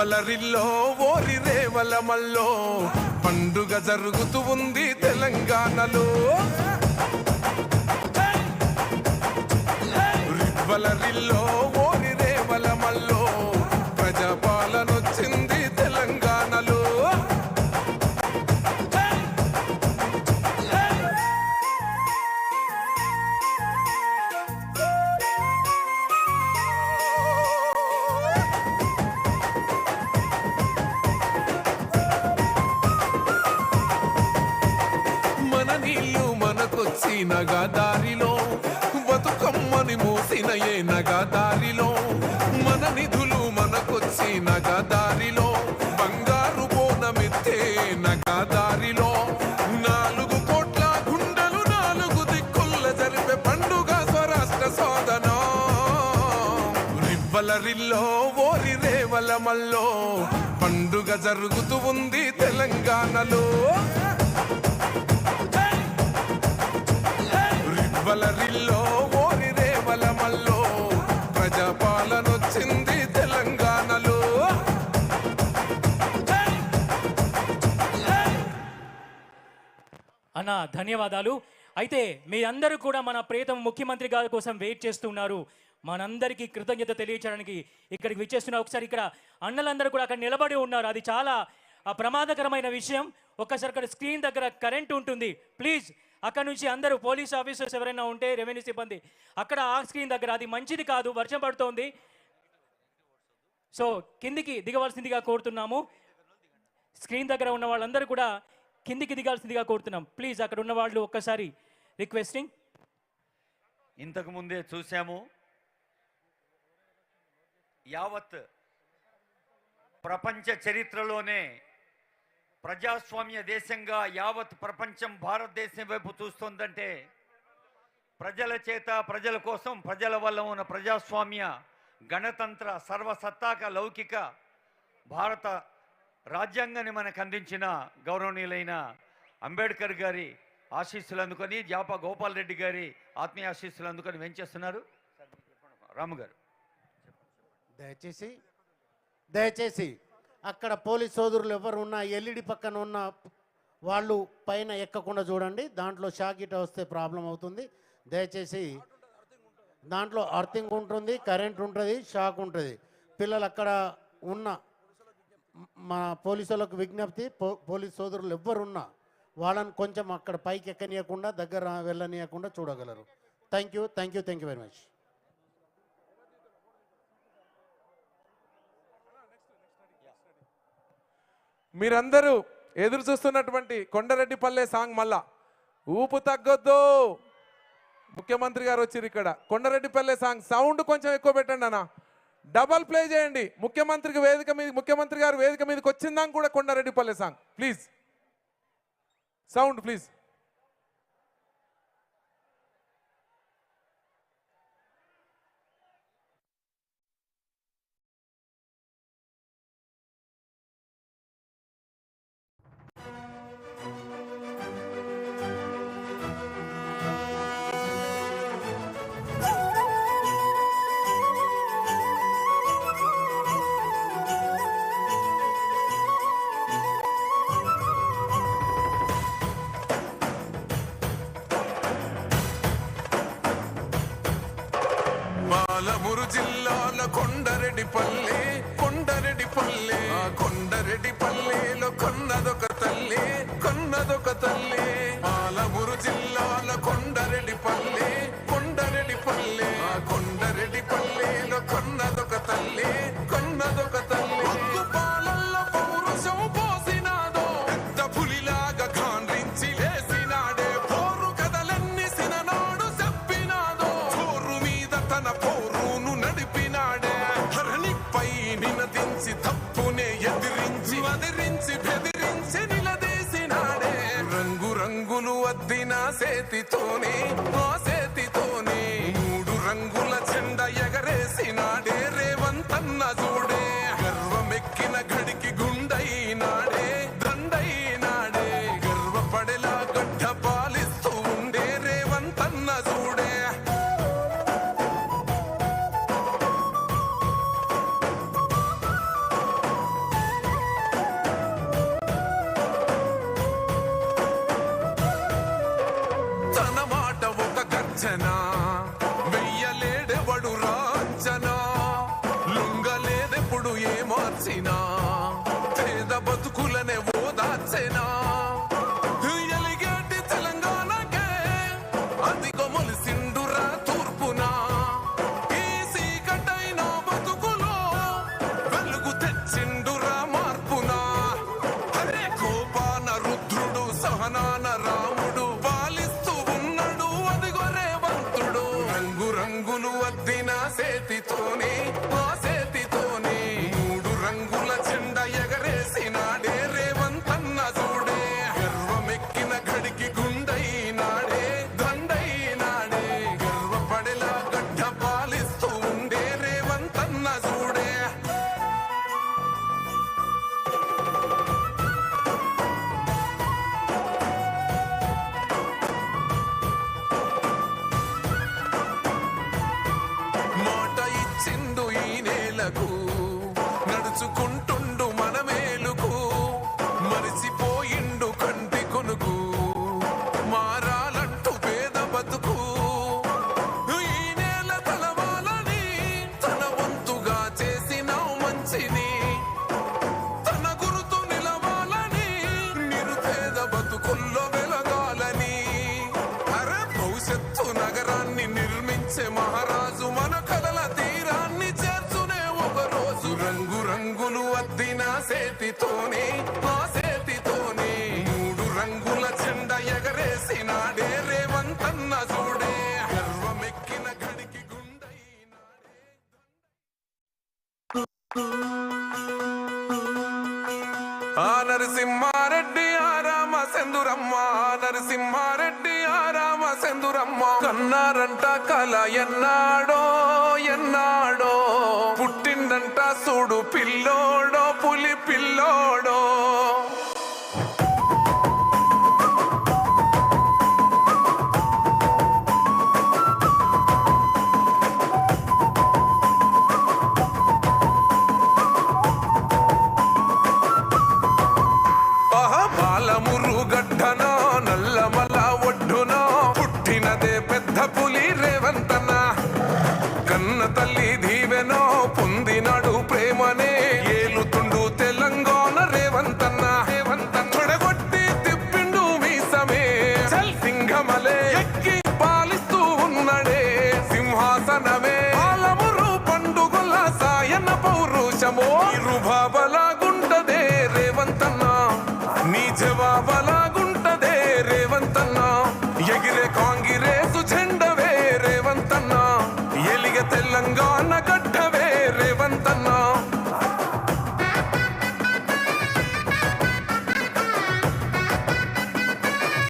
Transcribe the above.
రివ్వలరిల్లో ఓరి రేవలమల్లో పండుగ జరుగుతూ ఉంది తెలంగాణలో. రివ్వలరిల్లో ఓరి రేవలమల్లో ప్రజాపాలన వచ్చింది తెలంగాణలో. నగా దారిలో బతుకమ్మని మోసిన ఏ నగా దారిలో మన నిధులు మనకొచ్చి నగా దారిలో బంగారు బోనమెత్తే నగా దారిలో 4 కోట్ల గుండెలు 4 దిక్కుల జరిపే పండుగ స్వరాష్ట్ర సోదన. రివ్వలరిల్లో ఓరి రేవలమల్లో పండుగ జరుగుతూ ఉంది తెలంగాణలో. రివ్వలరిల్లో ఓరి రేవలమల్లో ప్రజాపాలన వచ్చింది తెలంగాణలో. అన్న ధన్యవాదాలు. అయితే మీ అందరూ కూడా మన ప్రియతమ ముఖ్యమంత్రి గారి కోసం వెయిట్ చేస్తున్నారు. మనందరికీ కృతజ్ఞత తెలియచేయడానికి ఇక్కడికి విచ్చేస్తున్నారు. ఒకసారి ఇక్కడ అన్నలందరూ కూడా అక్కడ నిలబడి ఉన్నారు. అది చాలా ప్రమాదకరమైన విషయం. ఒక్కసారి అక్కడ స్క్రీన్ దగ్గర కరెంట్ ఉంటుంది. ప్లీజ్ అక్కడ నుంచి అందరూ పోలీస్ ఆఫీసర్స్ ఎవరైనా ఉంటే రెవెన్యూ సిబ్బంది అక్కడ ఆ స్క్రీన్ దగ్గర, అది మంచిది కాదు, వర్షం పడుతోంది. సో కిందికి దిగవలసిందిగా కోరుతున్నాము. స్క్రీన్ దగ్గర ఉన్న వాళ్ళందరూ కూడా కిందికి దిగాల్సిందిగా కోరుతున్నాం. ప్లీజ్ అక్కడ ఉన్న వాళ్ళు ఒక్కసారి రిక్వెస్టింగ్. ఇంతకు ముందే చూసాము, యావత్ ప్రపంచ చరిత్రలోనే ప్రజాస్వామ్య దేశంగా యావత్ ప్రపంచం భారతదేశం వైపు చూస్తుందంటే ప్రజల చేత, ప్రజల కోసం, ప్రజల వల్ల ఉన్న ప్రజాస్వామ్య గణతంత్ర సర్వసత్తాక లౌకిక భారత రాజ్యాంగాన్ని మనకు అందించిన గౌరవనీయులైన అంబేద్కర్ గారి ఆశీస్సులు అందుకొని, జాపా గోపాల్ రెడ్డి గారి ఆత్మీయ ఆశీస్సులు అందుకొని వెంచేస్తున్నారు. రాము గారు దయచేసి అక్కడ పోలీస్ సోదరులు ఎవరు ఉన్నా ఎల్ఈడి పక్కన ఉన్న వాళ్ళు పైన ఎక్కకుండా చూడండి. దాంట్లో షాక్ గిట్ వస్తే ప్రాబ్లం అవుతుంది. దయచేసి దాంట్లో అర్థింగ్ ఉంటుంది, కరెంట్ ఉంటుంది, షాక్ ఉంటుంది. పిల్లలు అక్కడ ఉన్న మా పోలీసులకు విజ్ఞప్తి, పోలీస్ సోదరులు ఎవ్వరున్నా వాళ్ళని కొంచెం అక్కడ పైకి ఎక్కనీయకుండా, దగ్గర వెళ్ళనీయకుండా చూడగలరు. Thank you very much. మీరందరూ ఎదురు చూస్తున్నటువంటి కొండరెడ్డిపల్లె సాంగ్ మళ్ళా ఊపు తగ్గొద్దు. ముఖ్యమంత్రి గారు వచ్చారు ఇక్కడ. కొండరెడ్డిపల్లె సాంగ్ సౌండ్ కొంచెం ఎక్కువ పెట్టండి అన్న, డబల్ ప్లే చేయండి. ముఖ్యమంత్రి గారు వేదిక మీదకి వచ్చిందాక కూడా Kondareddipalle song please. Sound please. Palamuru జిల్లాల కొండరెడ్డిపల్లె ఆ కొండరెడ్డిపల్లెలో కొన్నదొక తల్లి. పాలమూరు జిల్లాల కొండరెడ్డిపల్లె ఆ కొండరెడ్డిపల్లెలో కొన్నదొక తల్లి. పాలల్లో పౌరుషం పోసినాదో పెద్ద పులిలాగా గాండ్రించి లేసినాడే. పోరు కథలన్నీ సిననాడు చెప్పినాదో పోరు మీద తన పోరును నడిపినాడే. ధరణిపై నినదించి తప్పునే ఎదిరించి బెదిరించి నిలదీసినాడే. రంగులు అద్దిన చేతితోనే 3 రంగుల జెండా ఎగరేసినాడే. రేవంతన్న చూడే గర్వమెక్కిన గడికి గుండైనాడే, దండైనాడే. గర్వపడేలా గడ్డ పాలిస్తూ ఉండే రేవంతన్న చూడే. మార్చినా పేద బతుకులనే ఓదార్చెనా ఎలిగేటి తెలంగాణకే అదిగో మొలిసిండురా తూర్పున ఈ సీకటైన బతుకులో వెలుగు తెచ్చిండురా మార్పున హరే కోపాన రుద్రుడు సహనాన రాముడు పాలిస్తూ ఉన్నాడు అదిగో రేవంతుడు రంగు రంగులు అద్దిన సేతితోనే ఆ సేతితోనే 3 రంగుల జెండా ఎగరేసినాడే రేవంతన్న చూడే గర్వమెక్కిన గడికి గుండైనాడే దండైనాడే గర్వపడేలా గడ్డ పాలిస్తూ ఉండే రేవంతన్న చూడే మాట ఇచ్చిండు ఈ నేలకు నడుచుకుంటుండు మన మేలుకు మరిచిపోయిండు కంటి కొనుకు మారాలంటూ పేద బతుకు ఈ నేల తలవాలని తన వంతుగా చేసిన మంచిని తన గురుతు నిలవాలని నిరుపేద బతుకుల్లో వెలగాలని అరే భవిష్యత్తు నగరాన్ని నిర్మించే మహారాజు మన కలల తీరాన్ని చేర్చునే ఒక రోజు రంగు రంగులు అద్దిన సేతితోనే ఆ సేతితోనే 3 రంగుల జెండా ఎగరేసినాడే రేవంతన్న చూడే గర్వమెక్కిన గడికి గుండైనాడే ఆ నరసింహారెడ్డి ఆ రామచంద్రమ్మ నరసింహారెడ్డి ఆ రామచంద్రమ్మ కన్నారంట కల ఎన్నాడో ఎన్నాడో పుట్టిండంట చూడు పిల్లోడు